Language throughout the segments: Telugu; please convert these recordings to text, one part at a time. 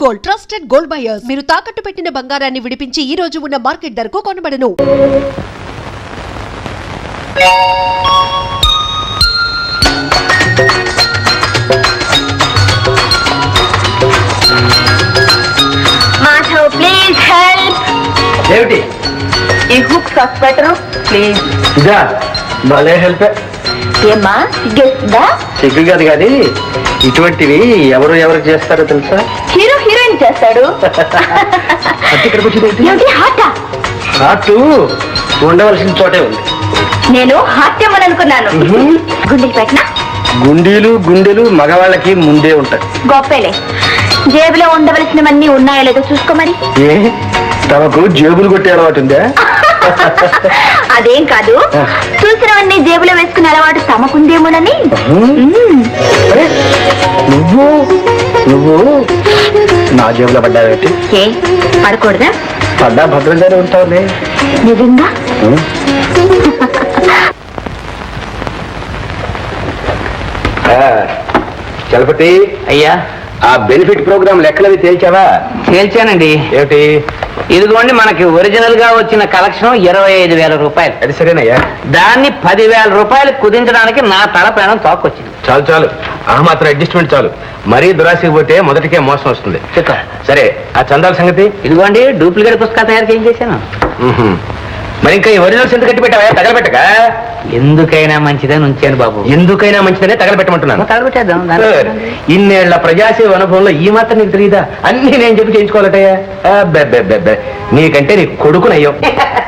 Gold trusted gold buyers. మీరు తాకట్టు పెట్టిన బంగారాన్ని విడిపించి ఈ రోజు ఉన్న మార్కెట్ ధరకు కొనబడను. Madhav please help. ఏమిటి ఈ హుక్ సస్పెటర్ ప్లీజ్. ఇదా భలే హెల్ప్. ఏమ్మా సిగ్గేస్తుందా? సిగ్గు కాదు కానీ ఇటువంటివి ఎవరికి చేస్తారో తెలుసా? హీరో హీరోయిన్ చేస్తాడు. ఇక్కడికి వచ్చింది ఏమిటి హార్టా? హార్ట్ ఉండవలసిన చోటే ఉంది. నేను హార్ట్ ఏమని అనుకున్నాను. గుండెలు పెట్టినా? గుండెలు మగవాళ్ళకి ముందే ఉంటాయి. గొప్పలే. జేబులో ఉండవలసినవన్నీ ఉన్నాయో లేదో చూసుకో మరి. ఏ తమకు జేబులు కొట్టే అలవాటు ఉందా? అదేం కాదు, చూసినవన్నీ జేబులో వేసుకునే అలవాటు తమకుందేమోనని. నువ్వు నా జేబులో పడ్డావేంటి? ఏ పడకూడదా? పడ్డా భద్రంగానే ఉంటావులే. నిజంగా? చలపతి అయ్యా, ఆ బెనిఫిట్ ప్రోగ్రామ్ లెక్కలవి తేల్చావా? తేల్చానండి. ఏమిటి? ఇదిగోండి, మనకి ఒరిజినల్ గా వచ్చిన కలెక్షన్ 25,000 రూపాయలు. అది సరేనయ్యా. దాన్ని 10,000 రూపాయలు కుదించడానికి నా తల ప్రాణం తోకొచ్చింది. చాలు ఆ మాత్రం అడ్జస్ట్మెంట్ చాలు. మరీ దురాశకి పోతే మొదటికే మోసం వస్తుంది. సరే, ఆ చందాల సంగతి? ఇదిగోండి, డూప్లికేట్ పుస్తకాలు తయారు చేయించేశాను. మరి ఇంకా ఈ ఒరిజినల్స్ ఎంత కట్టి పెట్టావా? తగలబెట్టక. ఎందుకైనా మంచిదని ఉంచాను బాబు. ఎందుకైనా మంచిదనే తగలబెట్టమంటున్నాను. తగలబెట్టేద్దాం. ఇన్నేళ్ల ప్రజాసేవ అనుభవంలో ఈ మాత్రం నీకు తెలియదా? అన్ని నేను చెప్పి చేయించుకోవాలటయ్యా. నీకంటే నీ కొడుకునయ్యో.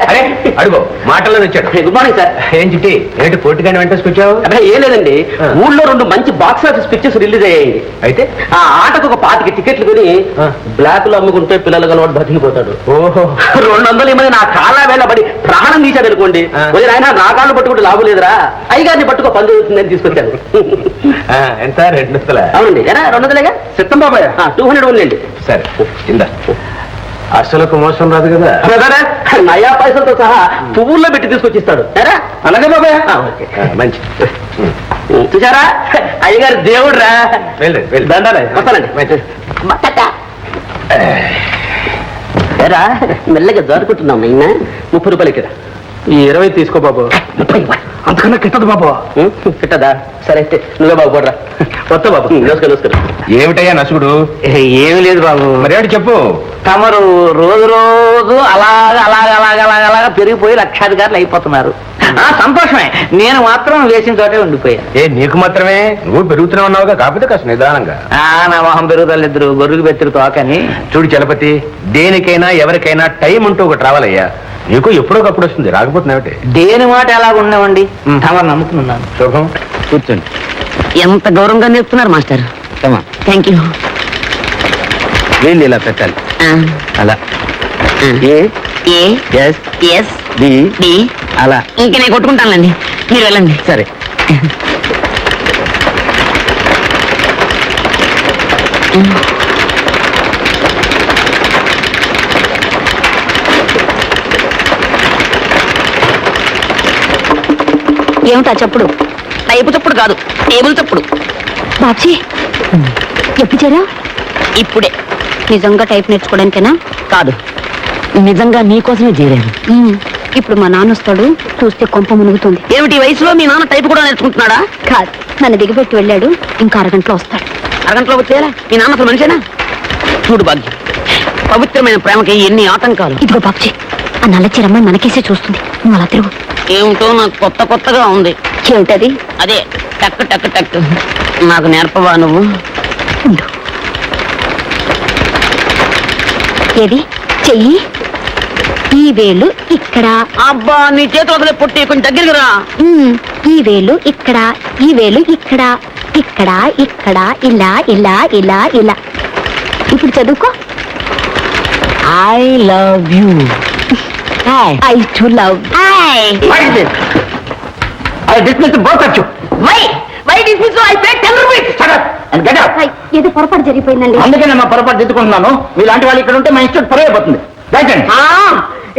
అరే అడుగు, మాటల్లో వచ్చాడు. Good morning sir. ఏం చిట్టి, ఏంటి పోటీగానే వెంటేసుకొచ్చావు? అదే ఏం లేదండి, ఊళ్ళో 2 మంచి బాక్స్ ఆఫీస్ పిక్చర్స్ రిలీజ్ అయ్యాయి. అయితే ఆ ఆటకు ఒక 25 టికెట్లు కొని బ్లాక్ లో అమ్ముకుంటే పిల్లలు కలవాడు బతికిపోతాడు. ఓహో, 200 ఏమని నా కాళ్ళ వేళ పడి ప్రాణం తీశాడు అనుకోండి. ఆయన నా కాళ్ళు పట్టుకుంటే లాభం లేదురా, అయ్యగారిని పట్టుకో పని అవుతుందని తీసుకొచ్చాను. ఎంత? 200? అవునండి. ఎరా 200లేగా? సిద్ధం బాబాయ్. 200 ఉందండి. సరే ఇందా. అసలుకు మోసం రాదు కదా? నయా పైసలతో సహా పువ్వుల్లో పెట్టి తీసుకొచ్చిస్తాడు. అలాగే బాబాయ్. ఓకే, మంచి. చూసారా, అయ్యగారు దేవుడు రా. వెళ్ళండి. దండాలే, వస్తానండి. ఎరా మెల్లగా జారుకుంటున్నాం. అయినా 30 రూపాయలు ఇక్కడ. ఈ 20 తీసుకో బాబు. 30 అంతకన్నా కిట్టదు బాబు. కిట్టదా? సరే అయితే నువ్వే బాబు పోడరా. వస్తా బాబు. నమస్కారం. ఏమిటయ్యా నసుగుడు? ఏమి లేదు బాబు. మరేమిటి చెప్పు. తమరు రోజు అలాగా పెరిగిపోయి లక్షాధికారులు అయిపోతున్నారు. సంతోషమే, నేను మాత్రం వేసిన చోటే ఉండిపోయా. నీకు మాత్రమే? నువ్వు పెరుగుతూనే ఉన్నావుగా, కాకపోతే కాస్త నిదానంగా. నా మొహం పెరుగుదలిద్దరు గొర్రెలు బెత్తిరు తోకని. చూడు చలపతి, దేనికైనా ఎవరికైనా టైం అంటూ ఒకటి రావాలయ్యా. నీకు ఎప్పుడోకప్పుడు వస్తుంది, రాకపోతున్నావుటే. దేని మాట ఎలాగ ఉండేవండి, తమరు నమ్ముకున్నాను. శుభం, కూర్చోండి. ఎంత గౌరవంగా నేర్పుతున్నారు మాస్టర్. Thank you. వీళ్ళు ఇలా పెట్టాలి, అలా. అలా. ఇంక నేను కొట్టుకుంటానులేండి, మీరు వెళ్ళండి. సరే. ఏమిటా చెప్పుడు? టైపు చప్పుడు కాదు, టేబుల్ చప్పుడు. బాబ్జీ ఎప్పుడు చేరా? ఇప్పుడే. నిజంగా టైప్ నేర్చుకోవడానికేనా? కాదు, నిజంగా నీకోసమే చేరాను. ఇప్పుడు మా నాన్న వస్తాడు, చూస్తే కొంప మునుగుతుంది. ఏమిటి వయసులో మీ నాన్న టైపు కూడా నేర్చుకుంటున్నాడా? కాదు, నన్ను దిగబెట్టి వెళ్ళాడు, ఇంకా అరగంటలో వస్తాడు. అరగంటలో వచ్చేలా మీ నాన్న అసలు మనిషేనా? చూడు భాగ్యం, పవిత్రమైన ప్రేమకి ఎన్ని ఆటంకాలు. ఇదిగో బాబ్జీ, ఆ నల్లచీరమ్మాయి మనకేసే చూస్తుంది, నువ్వు అలా తిరుగు. ఏమిటో నాకు కొత్తగా ఉంది. ఏమిటది? అదే టక్ టక్ టక్. నాకు నేర్పవా నువ్వు? ఉండు. ఏది చెయ్యి? ఈ వేలు ఇక్కడ. అబ్బా, నీ చేతులు పుట్టి కొంచెం దగ్గరికి రా. ఈ వేలు ఇక్కడ, ఈ వేలు ఇక్కడ, ఇక్కడ ఇక్కడ, ఇలా ఇలా ఇలా ఇలా. ఇప్పుడు చదువుకో. I love you. I too love. I dismiss both of you. Why dismiss? I paid 10 rupees. Shut up and get out. ఏదో పొరపాటు జరిగిపోయిందండి. అందుకే మా పొరపాటు దిద్దుకుంటున్నాను. మీలాంటి వాళ్ళు ఇక్కడ ఉంటే మా ఇన్స్టిట్యూట్ పరువు అయిపోతుంది.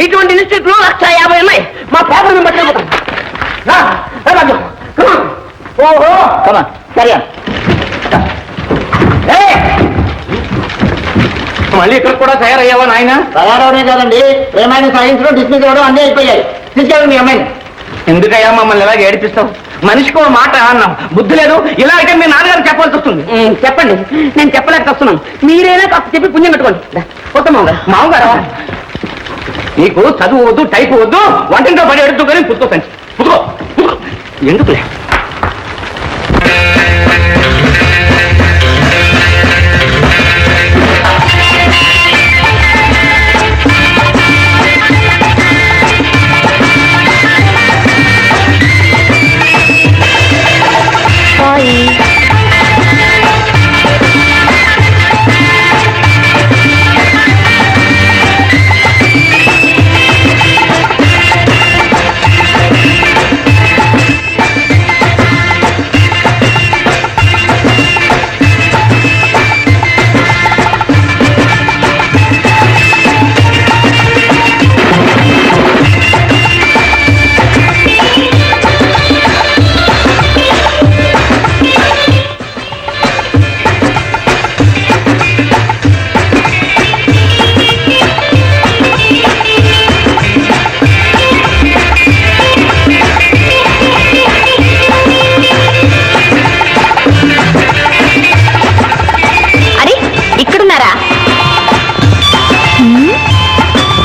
ఇటువంటి ఇన్స్టిట్యూట్లు 150 ఉన్నాయి. మా పేపర్ మేము పట్టుకుపోతాం. ఓహో సరే. మళ్ళీ ఇక్కడ కూడా తయారయ్యావా నాయన? తయారవడే కాదండి, ప్రేమాన్ని సాధించడం డిస్మిస్ అవ్వడం అన్నీ అయిపోయాయి. తీసుకెళ్ళండి మీ అమ్మాయిని. ఎందుకయ్యా మమ్మల్ని ఎలా ఏడిపిస్తావు? మనిషికి ఒక మాట అన్నాం, బుద్ధి లేదు. ఇలా అయితే మీ నాన్నగారు చెప్పాల్సి వస్తుంది. చెప్పండి, నేను చెప్పలేక వస్తున్నాను. మీరైనా కాస్త చెప్పి పుణ్యం పెట్టుకోండి. ఉత్తమం మామగారా, నీకు చదువు వద్దు, టైపు వద్దు, వంటింట్లో పడి ఎడుతూ కానీ పుట్టుకోకండి. పుట్టుకో ఎందుకులే.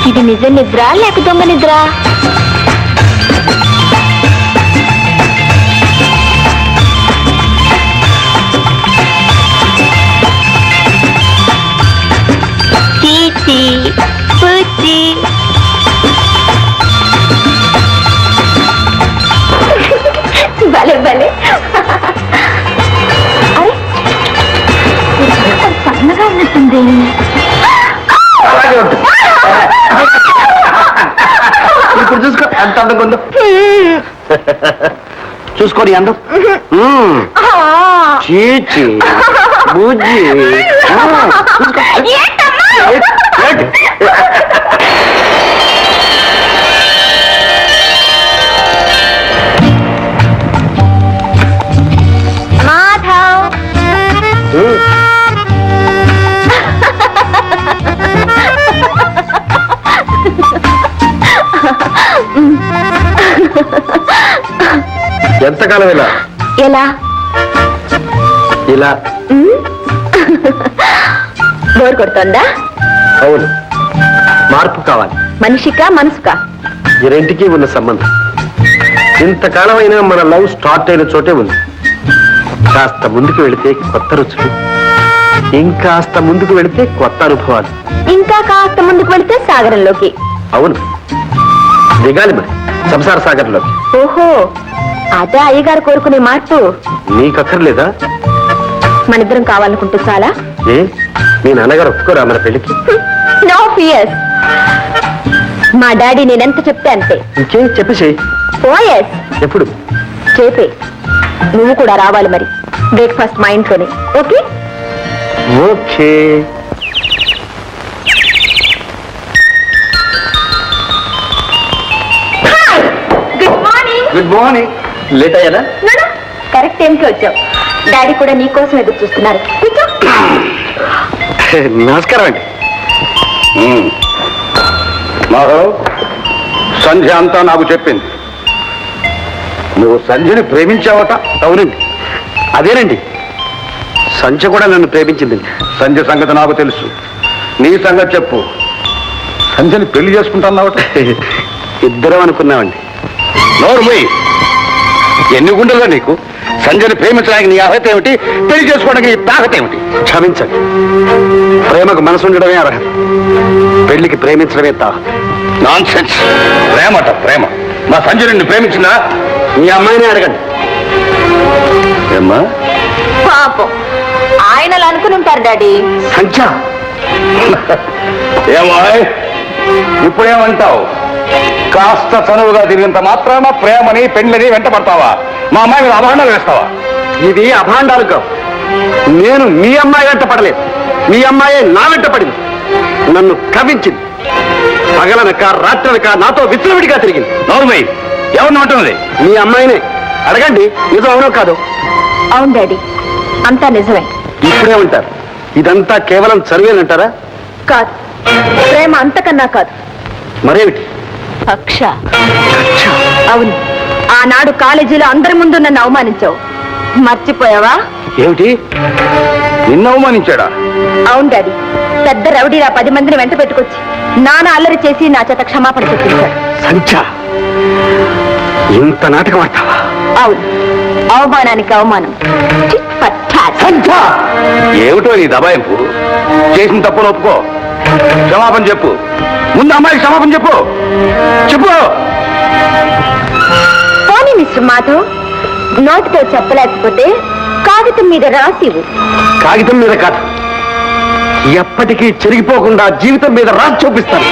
ఇది నిజ నిద్ర లేక దొంగ నిద్ర? చీచి పూచి భలే భలే. అరే సన్నగా ఉన్నట్టుంది. ఇప్పుడు చూసుకో ఎంత అందంగా ఉందో. చూసుకోని అందం. చీచి బుజ్జి. ఎంతకాలం ఇలా ఎలా ఇలా బోర్ కొడుతుందా? అవును, మార్పు కావాలి. మనిషికా మనసుకా? ఈ రెంటికి ఉన్న సంబంధం ఇంతకాలం అయినా మన లవ్ స్టార్ట్ అయిన చోటే ఉంది. కాస్త ముందుకు వెళితే కొత్త రుచులు, ఇంకాస్త ముందుకు వెళితే కొత్త అనుభవాలు, ఇంకా కాస్త ముందుకు వెళితే సాగరంలోకి. అవును, దిగాలి మరి సంసార సాగర్లోకి. ఓహో, అదే అయ్యగారు కోరుకునే మార్పు. నీకక్కర్లేదా? మనిద్దరం కావాలనుకుంటే చాలా. ఏ మీ నాన్నగారు ఒప్పుకోరా మన పెళ్లికి? No fears. మా డాడీ నేనెంత చెప్తే అంతే. ఇంకేం చెప్పేసేయ్. ఓఎస్. ఎప్పుడు? చేపే. నువ్వు కూడా రావాలి మరి. బ్రేక్ఫాస్ట్ మా ఇంట్లోనే. Okay okay. Good morning. Good morning. Late అయ్యారా? కరెక్ట్ టైంకి వచ్చావు. డాడీ కూడా నీ కోసం ఎదురు చూస్తున్నారు. కూర్చో. నమస్కారం అండి. మాధవ్, సంధ్య అంతా నాకు చెప్పింది. నువ్వు సంధ్యని ప్రేమించావట? అవునండి. అదేనండి, సంధ్య కూడా నన్ను ప్రేమించింది. సంధ్య సంగతి నాకు తెలుసు, నీ సంగతి చెప్పు. సంధ్యని పెళ్లి చేసుకుంటున్నావట? ఇద్దరం అనుకున్నామండి. నోరు మూయి. ఎన్ని గుండెలుగా నీకు? సంధ్యని ప్రేమించడానికి నీ అర్హత ఏమిటి? పెళ్లి చేసుకోవడానికి నీ తాహత ఏమిటి? క్షమించండి, ప్రేమకు మనసు ఉండడమే అర్హత, పెళ్లికి ప్రేమించడమే తాహత. Non sense. ప్రేమట ప్రేమ. మా సంధ్య నిన్ను ప్రేమించిందా? మీ అమ్మాయిని అడగండి. ఏమ్మా? పాపం ఆయన అలా అనుకుని ఉంటారు డాడీ. సంధ్య ఏమో ఇప్పుడేమంటావు? కాస్త చనువుగా తిరిగినంత మాత్రాన ప్రేమని పెండ్లని వెంట పడతావా? మా అమ్మాయి మీద అభాండాలు వేస్తావా? ఇది అభాండాలు కావు. నేను మీ అమ్మాయి వెంట పడలేదు, మీ అమ్మాయే నా వెంట పడింది. నన్ను కవించింది. పగలనక రాత్రనక నాతో విచ్చలవిడిగా తిరిగింది. నోరుమై, ఎవరిని అంటున్నది? మీ అమ్మాయినే అడగండి. నిజం అవునో కాదు? అవును డాడీ, అంతా నిజమే. ఇప్పుడే ఉంటారు. ఇదంతా కేవలం చదివేనంటారా? కాదు, ప్రేమ అంతకన్నా కాదు. మరేమిటి? కక్ష. అవును, ఆనాడు కాలేజీలో అందరి ముందు నన్ను అవమానించావు. మర్చిపోయావా? ఏమిటి? నిన్ను అవమానించాడా? అవును డాడీ, పెద్ద రౌడీలా 10 మందిని వెంట పెట్టుకొచ్చి నాన్న అల్లరి చేసి నా చేత క్షమాపణ చెప్పించాడు. సంచ, ఇంత నాటకం ఆడతావా? అవును, అవమానానికి అవమానం. Tit for tat. సంచ! ఏమిటో నీ దబాయింపు? చేసిన తప్పును ఒప్పుకో, క్షమాపణ చెప్పు. ముందు అమ్మాయికి క్షమాపణ చెప్పు. చెప్పు. పోనీ మిస్టర్ మాధవ్, నోటితో చెప్పలేకపోతే కాగితం మీద రాసివు. కాగితం మీద కాదు, ఎప్పటికీ చెరిగిపోకుండా జీవితం మీద రాసి చూపిస్తాను.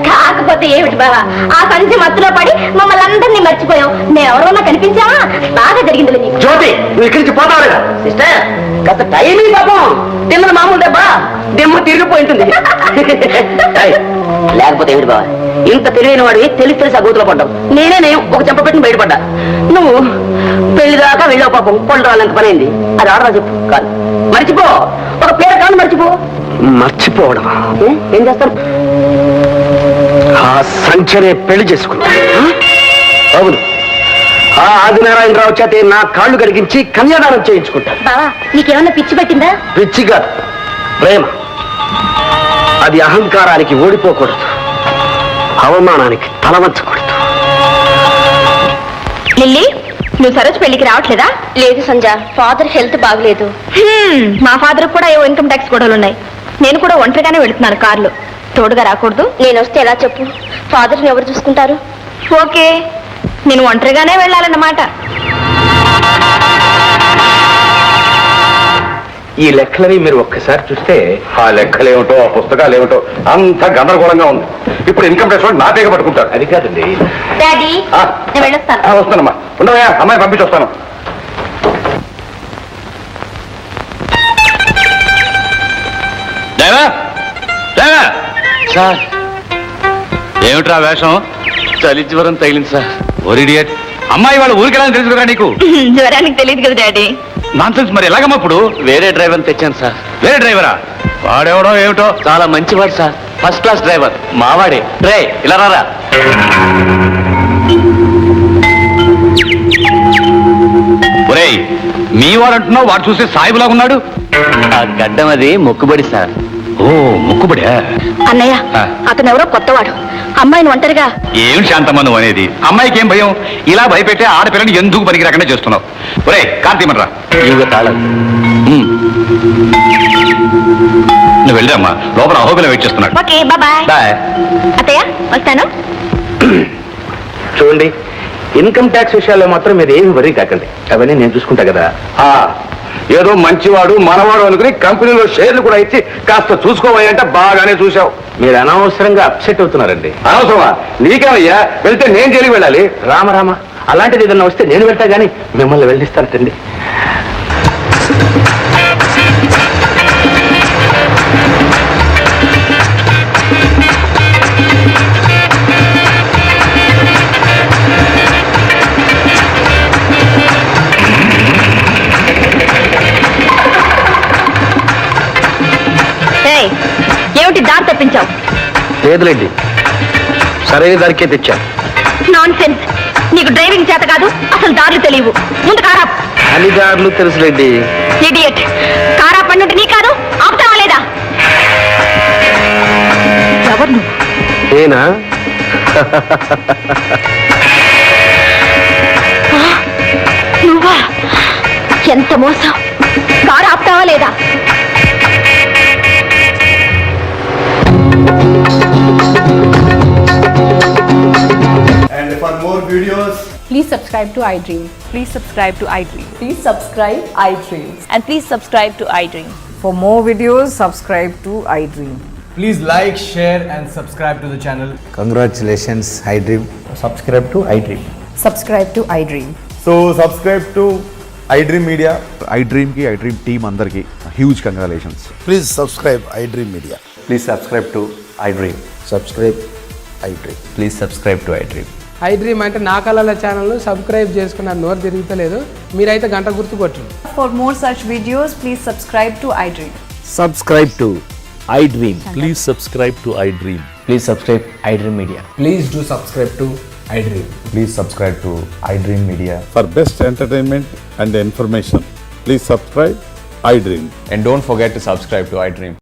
కాకపోతే ఏమిటి బావా, ఆ సంచి మత్తులో పడి మమ్మల్ని అందరినీ మర్చిపోయాం. నేనెవరన్నా కనిపించావా? బాగా జరిగింది నీకు. జ్యోతి, నువ్వు ఇక్కడి నుంచి పోతావు లేదా? సిస్టర్, కాస్త టైమింగ్ పాపం. తిన్నది మామూలు దెబ్బ, దెమ్మ తిరిగిపోయింటుంది. ఏయ్, లేకపోతే ఏమిటి బావా, ఇంత తెలివైన వాడివి తెలిసి ఆ గోతులో పడ్డావు. నేనే ఒక చెంప పెట్టిన బయటపడ్డా. నువ్వు పెళ్లి దాకా వెళ్ళావు పాపం. పళ్ళు రాలంత పని అయింది. అది ఆడరా చెప్పు. కాదు, మర్చిపో. ఒక పేరు కాదు, మర్చిపో. మర్చిపోవడం? ఏం చేస్తాను? ఆ సంచనే పెళ్లి చేసుకుంటా. అవును, ఆ ఆదినారాయణరావు చేతే నా కాళ్ళు కడిగించి కన్యాదానం చేయించుకుంటా. బావా, నీకేమన్నా పిచ్చి పట్టిందా? పిచ్చి కాదు, ప్రేమ. అది అహంకారానికి ఓడిపోకూడదు, అవమానానికి తలవంచకూడదు. లిల్లీ, నువ్వు సరోజ్ పెళ్లికి రావట్లేదా? లేదు సంజ, ఫాదర్ హెల్త్ బాగలేదు. మా ఫాదర్ కూడా ఏవో ఇన్కమ్ ట్యాక్స్ గొడవలు ఉన్నాయి. నేను కూడా ఒంటరిగానే వెళుతున్నాను కారులో. తోడుగా రాకూడదు? నేను వస్తే ఎలా చెప్పు? ఫాదర్ని ఎవరు చూసుకుంటారు? ఓకే, నేను ఒంటరిగానే వెళ్ళాలన్నమాట. ఈ లెక్కలని మీరు ఒక్కసారి చూస్తే, ఆ లెక్కలేమిటో ఆ పుస్తకాలు ఏమిటో అంత గందరగోళంగా ఉంది. ఇప్పుడు ఇన్కమ్ ట్యాక్స్ వాళ్ళు నా పేగ పట్టుకుంటారు. అది కాదండి. డాడీ, ఆ. నేను వెళ్ళొస్తాను. వస్తానమ్మా, ఉండవా? అమ్మాయి పంపించి వస్తాను. సార్, ఏమిట్రా వేషం? చలి జ్వరం తగిలింది సార్. ఓరిడియట్, అమ్మాయి వాళ్ళ ఊరికెళ్ళని తెలుసు కదా నీకు? జ్వరానికి తెలియదు కదా డాడీ. నాన్సెన్స్. మరి ఎలాగమ్మా ఇప్పుడు? వేరే డ్రైవర్ తెచ్చాను సార్. వేరే డ్రైవరా? వాడెవడో ఏమిటో చాలా మంచివాడు సార్, ఫస్ట్ క్లాస్ డ్రైవర్, మావాడే. రే, ఇలా రారా. ఒరేయ్, మీ వాడు అంటున్నావు, వాడు చూస్తే సాయిబులాగా ఉన్నాడు. ఆ గడ్డం అది మొక్కుబడి సార్. ఓ, మొక్కుబడి. అన్నయ్య, అతను ఎవరో కొత్తవాడు. అమ్మాయిని ఒంటరిగా. ఏం శాంతమ్మ నువ్వు అనేది? అమ్మాయికి ఏం భయం? ఇలా భయపెట్టే ఆడపిల్లని ఎందుకు పనికి రాకుండా చేస్తున్నావు? ఒరే కాంతిమన్రా, ఇవిగ తాళం. నువ్వు వెళ్ళమ్మా, లోపల అహోబిల వెయిట్ చేస్తున్నాడు. Okay, bye. బాయ్. అత్తయ్య, వస్తాను. చూడండి, ఇన్కమ్ ట్యాక్స్ విషయాల్లో మాత్రం మీరు ఏమి వరీ కాకండి, అవన్నీ నేను చూసుకుంటా కదా. ఏదో మంచివాడు మనవాడు అనుకుని కంపెనీలో షేర్లు కూడా ఇచ్చి కాస్త చూసుకోవాలంటే బాగానే చూసావు. మీరు అనవసరంగా అప్సెట్ అవుతున్నారండి. అనవసరమా? నీకేమయ్యా, వెళ్తే నేను జైలుకి వెళ్ళాలి. రామ, అలాంటిది ఏదన్నా వస్తే నేను వెళ్తా గానీ మిమ్మల్ని వెళ్ళిస్తానండి. ఏమిటి దారి తప్పించావు? లేదులేండి, సరైన దారికే తెచ్చా. Non sense. నీకు డ్రైవింగ్ చేత కాదు, అసలు దారులు తెలియవు. ముందు కారా. అన్ని దారులు తెలుసులేండి. ఇడియట్, కారా పన్నుంటే నీ కాదు, ఆపుతావా లేదా? ఎవరు నువ్వు? నేనా? నువ్వా? ఎంత మోసం! కారు ఆపుతావా లేదా? And for more videos, Please subscribe to iDream. Please subscribe to iDream. Please subscribe iDream. And please subscribe to iDream. For more videos, subscribe to iDream. please like, share, and subscribe to the channel. Congratulations, iDream. Subscribe to iDream. Subscribe to iDream. So subscribe to iDream Media. iDream team andarki huge congratulations. Please subscribe iDream Media. Please subscribe to iDream. Subscribe iDream. Please subscribe to iDream. iDream అంటే నా కళల ఛానల్ సబ్స్క్రైబ్ చేసుకున్న నోరు తిరుగుతలేదు. మీరైతే గంట గుర్తు కొట్టండి. For more such videos, please subscribe to iDream. Subscribe to iDream. Please subscribe to iDream. Please subscribe iDream Media. Please do subscribe to iDream. Please subscribe to iDream Media. For best entertainment and information, please subscribe iDream. And don't forget to subscribe to iDream.